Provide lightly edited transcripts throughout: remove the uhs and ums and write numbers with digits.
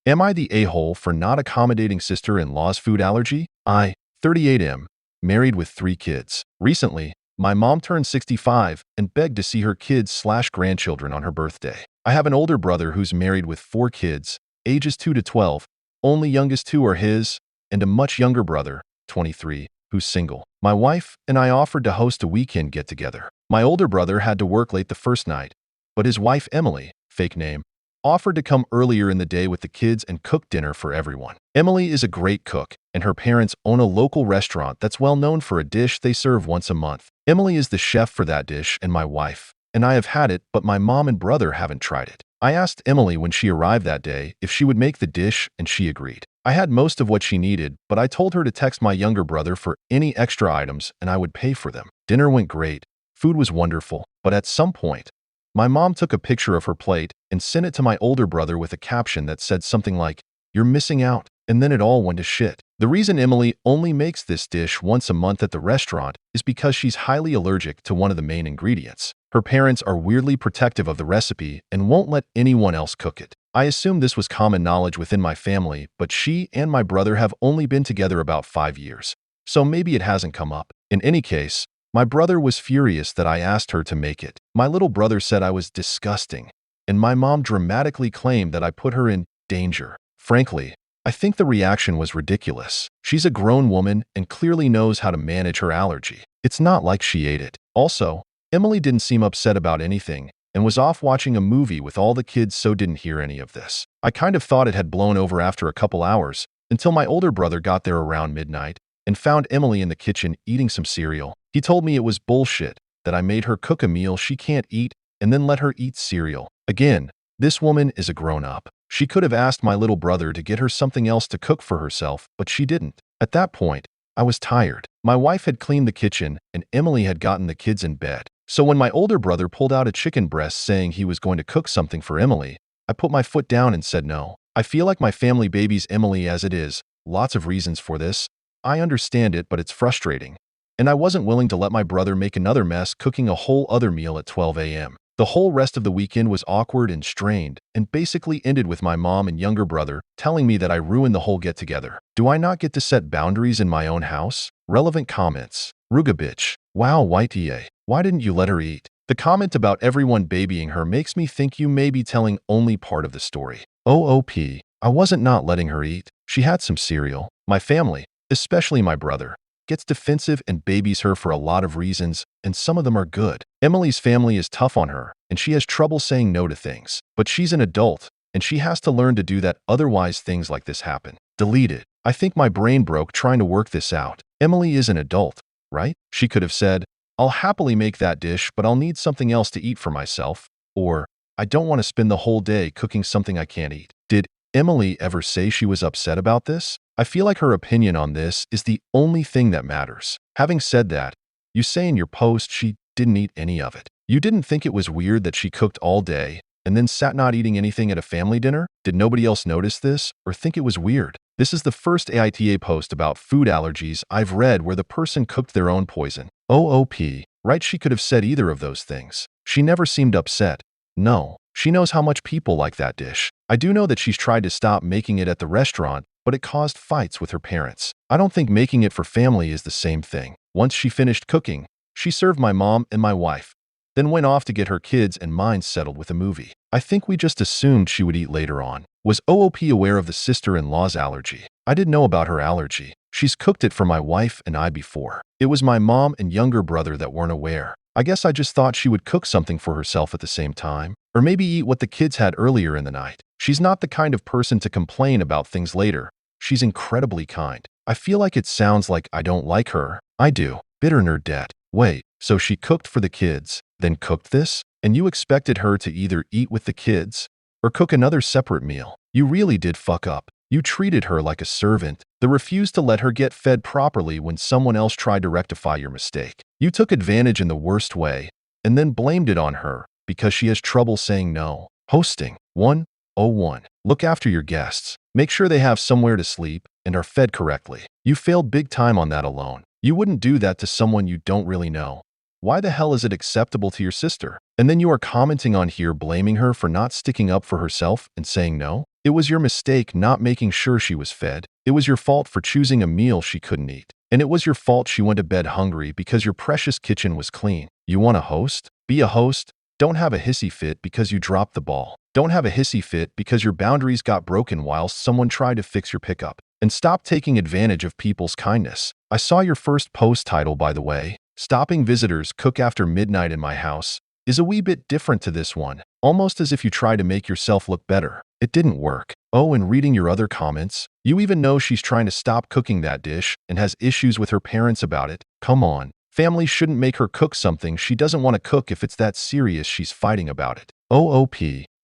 Am I the a-hole for not accommodating sister-in-law's food allergy? I, 38 am, married with 3 kids. Recently, my mom turned 65 and begged to see her kids/grandchildren on her birthday. I have an older brother who's married with 4 kids, ages 2 to 12, only youngest 2 are his, and a much younger brother, 23, who's single. My wife and I offered to host a weekend get-together. My older brother had to work late the first night, but his wife Emily, fake name, offered to come earlier in the day with the kids and cook dinner for everyone. Emily is a great cook, and her parents own a local restaurant that's well known for a dish they serve once a month. Emily is the chef for that dish, and my wife and I have had it, but my mom and brother haven't tried it. I asked Emily when she arrived that day if she would make the dish, and she agreed. I had most of what she needed, but I told her to text my younger brother for any extra items and I would pay for them. Dinner went great. Food was wonderful, but at some point, my mom took a picture of her plate and sent it to my older brother with a caption that said something like, "You're missing out," and then it all went to shit. The reason Emily only makes this dish once a month at the restaurant is because she's highly allergic to one of the main ingredients. Her parents are weirdly protective of the recipe and won't let anyone else cook it. I assume this was common knowledge within my family, but she and my brother have only been together about 5 years, so maybe it hasn't come up. In any case, my brother was furious that I asked her to make it. My little brother said I was disgusting, and my mom dramatically claimed that I put her in danger. Frankly, I think the reaction was ridiculous. She's a grown woman and clearly knows how to manage her allergy. It's not like she ate it. Also, Emily didn't seem upset about anything and was off watching a movie with all the kids, so didn't hear any of this. I kind of thought it had blown over after a couple hours until my older brother got there around midnight and found Emily in the kitchen eating some cereal. He told me it was bullshit, that I made her cook a meal she can't eat and then let her eat cereal. Again, this woman is a grown-up. She could have asked my little brother to get her something else to cook for herself, but she didn't. At that point, I was tired. My wife had cleaned the kitchen and Emily had gotten the kids in bed. So when my older brother pulled out a chicken breast saying he was going to cook something for Emily, I put my foot down and said no. I feel like my family babies Emily as it is. Lots of reasons for this. I understand it, but it's frustrating. And I wasn't willing to let my brother make another mess cooking a whole other meal at 12 a.m. The whole rest of the weekend was awkward and strained, and basically ended with my mom and younger brother telling me that I ruined the whole get-together. Do I not get to set boundaries in my own house? Relevant comments. Ruga bitch. Wow, white EA. Why didn't you let her eat? The comment about everyone babying her makes me think you may be telling only part of the story. OOP. I wasn't not letting her eat. She had some cereal. My family, especially my brother, gets defensive and babies her for a lot of reasons, and some of them are good. Emily's family is tough on her, and she has trouble saying no to things. But she's an adult, and she has to learn to do that, otherwise things like this happen. Deleted. I think my brain broke trying to work this out. Emily is an adult, right? She could have said, "I'll happily make that dish, but I'll need something else to eat for myself," or, "I don't want to spend the whole day cooking something I can't eat." Did Emily ever say she was upset about this? I feel like her opinion on this is the only thing that matters. Having said that, you say in your post she didn't eat any of it. You didn't think it was weird that she cooked all day and then sat not eating anything at a family dinner? Did nobody else notice this or think it was weird? This is the first AITA post about food allergies I've read where the person cooked their own poison. OOP. Right, she could have said either of those things. She never seemed upset. No, she knows how much people like that dish. I do know that she's tried to stop making it at the restaurant, but it caused fights with her parents. I don't think making it for family is the same thing. Once she finished cooking, she served my mom and my wife, then went off to get her kids and mine settled with a movie. I think we just assumed she would eat later on. Was OOP aware of the sister-in-law's allergy? I didn't know about her allergy. She's cooked it for my wife and I before. It was my mom and younger brother that weren't aware. I guess I just thought she would cook something for herself at the same time, or maybe eat what the kids had earlier in the night. She's not the kind of person to complain about things later. She's incredibly kind. I feel like it sounds like I don't like her. I do. Bitter nerd dad. Wait, so she cooked for the kids, then cooked this? And you expected her to either eat with the kids or cook another separate meal? You really did fuck up. You treated her like a servant, then refused to let her get fed properly when someone else tried to rectify your mistake. You took advantage in the worst way and then blamed it on her because she has trouble saying no. Hosting. 101. Look after your guests. Make sure they have somewhere to sleep and are fed correctly. You failed big time on that alone. You wouldn't do that to someone you don't really know. Why the hell is it acceptable to your sister? And then you are commenting on here blaming her for not sticking up for herself and saying no? It was your mistake not making sure she was fed. It was your fault for choosing a meal she couldn't eat. And it was your fault she went to bed hungry because your precious kitchen was clean. You want a host? Be a host. Don't have a hissy fit because you dropped the ball. Don't have a hissy fit because your boundaries got broken whilst someone tried to fix your pickup. And stop taking advantage of people's kindness. I saw your first post title, by the way. Stopping visitors cook after midnight in my house is a wee bit different to this one, almost as if you try to make yourself look better. It didn't work. Oh, and reading your other comments, you even know she's trying to stop cooking that dish and has issues with her parents about it. Come on. Family shouldn't make her cook something she doesn't want to cook if it's that serious she's fighting about it. OOP.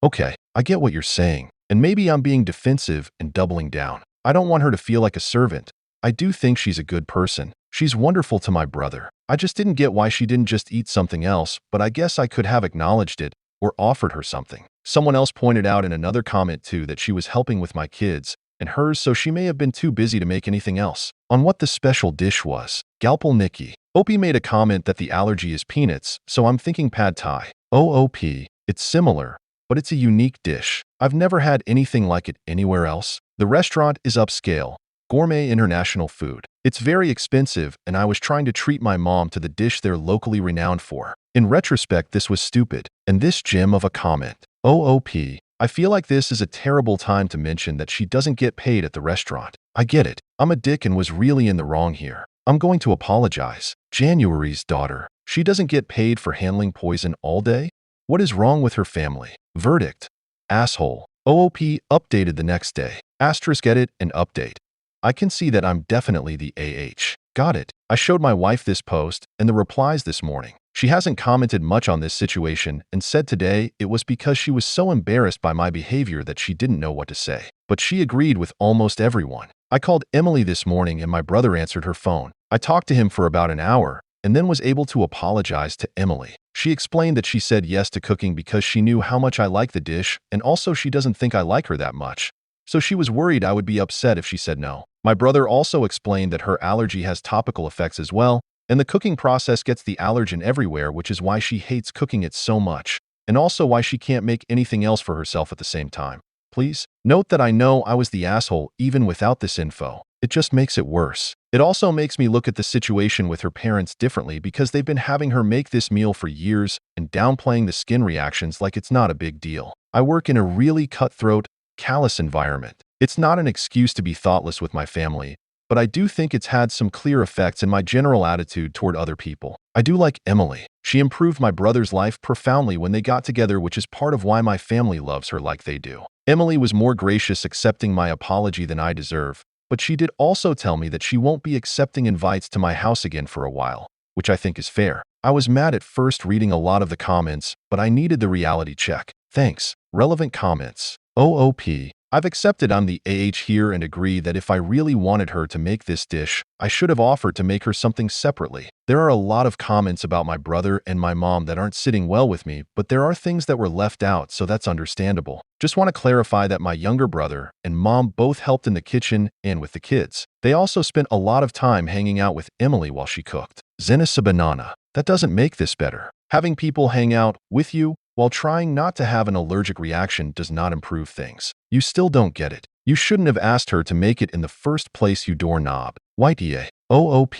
Okay, I get what you're saying, and maybe I'm being defensive and doubling down. I don't want her to feel like a servant. I do think she's a good person. She's wonderful to my brother. I just didn't get why she didn't just eat something else, but I guess I could have acknowledged it or offered her something. Someone else pointed out in another comment too that she was helping with my kids and hers, so she may have been too busy to make anything else. On what the special dish was, Galpal Nikki. Opie made a comment that the allergy is peanuts, so I'm thinking pad thai. OOP. It's similar, but it's a unique dish. I've never had anything like it anywhere else. The restaurant is upscale, gourmet international food. It's very expensive, and I was trying to treat my mom to the dish they're locally renowned for. In retrospect, this was stupid. And this gem of a comment. OOP. I feel like this is a terrible time to mention that she doesn't get paid at the restaurant. I get it. I'm a dick and was really in the wrong here. I'm going to apologize. January's daughter. She doesn't get paid for handling poison all day? What is wrong with her family? Verdict. Asshole. OOP updated the next day. Asterisk edit and update. I can see that I'm definitely the AH. Got it. I showed my wife this post and the replies this morning. She hasn't commented much on this situation and said today it was because she was so embarrassed by my behavior that she didn't know what to say. But she agreed with almost everyone. I called Emily this morning and my brother answered her phone. I talked to him for about an hour and then was able to apologize to Emily. She explained that she said yes to cooking because she knew how much I like the dish and also she doesn't think I like her that much. So she was worried I would be upset if she said no. My brother also explained that her allergy has topical effects as well, and the cooking process gets the allergen everywhere, which is why she hates cooking it so much, and also why she can't make anything else for herself at the same time. Please note that I know I was the asshole even without this info. It just makes it worse. It also makes me look at the situation with her parents differently because they've been having her make this meal for years and downplaying the skin reactions like it's not a big deal. I work in a really cutthroat, callous environment. It's not an excuse to be thoughtless with my family, but I do think it's had some clear effects in my general attitude toward other people. I do like Emily. She improved my brother's life profoundly when they got together, which is part of why my family loves her like they do. Emily was more gracious accepting my apology than I deserve, but she did also tell me that she won't be accepting invites to my house again for a while, which I think is fair. I was mad at first reading a lot of the comments, but I needed the reality check. Thanks. Relevant comments. OOP. I've accepted I'm the AH here and agree that if I really wanted her to make this dish, I should have offered to make her something separately. There are a lot of comments about my brother and my mom that aren't sitting well with me, but there are things that were left out, so that's understandable. Just want to clarify that my younger brother and mom both helped in the kitchen and with the kids. They also spent a lot of time hanging out with Emily while she cooked. Zenisa Banana. That doesn't make this better. Having people hang out with you while trying not to have an allergic reaction does not improve things. You still don't get it. You shouldn't have asked her to make it in the first place, you doorknob. White EA. OOP.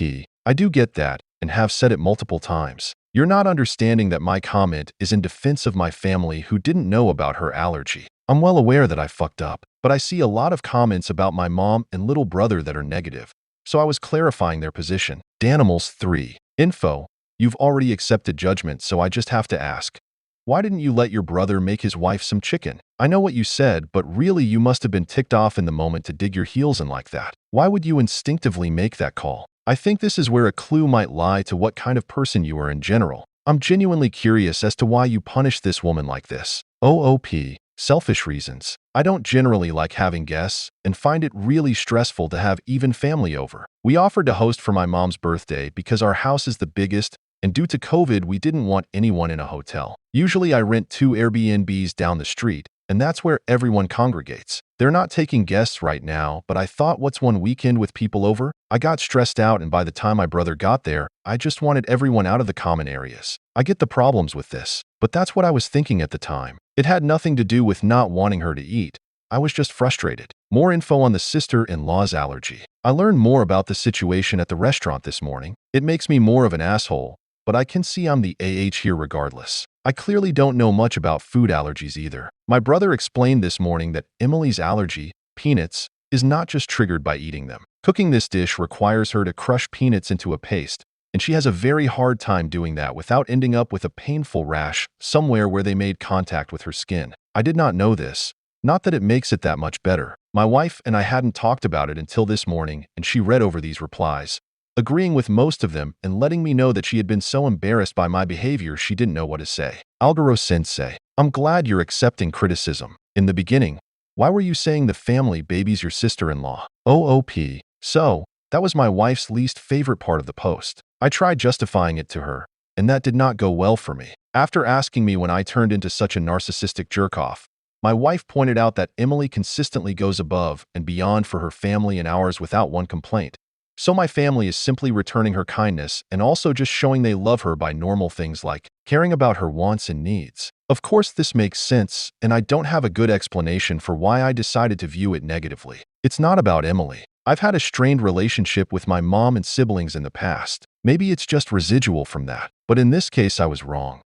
I do get that and have said it multiple times. You're not understanding that my comment is in defense of my family who didn't know about her allergy. I'm well aware that I fucked up, but I see a lot of comments about my mom and little brother that are negative, so I was clarifying their position. Danimals 3. Info. You've already accepted judgment, so I just have to ask. Why didn't you let your brother make his wife some chicken? I know what you said, but really you must have been ticked off in the moment to dig your heels in like that. Why would you instinctively make that call? I think this is where a clue might lie to what kind of person you are in general. I'm genuinely curious as to why you punished this woman like this. OOP. Selfish reasons. I don't generally like having guests and find it really stressful to have even family over. We offered to host for my mom's birthday because our house is the biggest, and due to COVID, we didn't want anyone in a hotel. Usually I rent 2 Airbnbs down the street, and that's where everyone congregates. They're not taking guests right now, but I thought, what's one weekend with people over? I got stressed out, and by the time my brother got there, I just wanted everyone out of the common areas. I get the problems with this, but that's what I was thinking at the time. It had nothing to do with not wanting her to eat. I was just frustrated. More info on the sister-in-law's allergy. I learned more about the situation at the restaurant this morning. It makes me more of an asshole, but I can see I'm the here regardless. I clearly don't know much about food allergies either. My brother explained this morning that Emily's allergy, peanuts, is not just triggered by eating them. Cooking this dish requires her to crush peanuts into a paste, and she has a very hard time doing that without ending up with a painful rash somewhere where they made contact with her skin. I did not know this. Not that it makes it that much better. My wife and I hadn't talked about it until this morning, and she read over these replies, agreeing with most of them and letting me know that she had been so embarrassed by my behavior she didn't know what to say. Algaro Sensei, I'm glad you're accepting criticism. In the beginning, why were you saying the family babies your sister-in-law? OOP. So, that was my wife's least favorite part of the post. I tried justifying it to her, and that did not go well for me. After asking me when I turned into such a narcissistic jerk-off, my wife pointed out that Emily consistently goes above and beyond for her family and ours without one complaint. So my family is simply returning her kindness and also just showing they love her by normal things like caring about her wants and needs. Of course, this makes sense, and I don't have a good explanation for why I decided to view it negatively. It's not about Emily. I've had a strained relationship with my mom and siblings in the past. Maybe it's just residual from that. But in this case, I was wrong.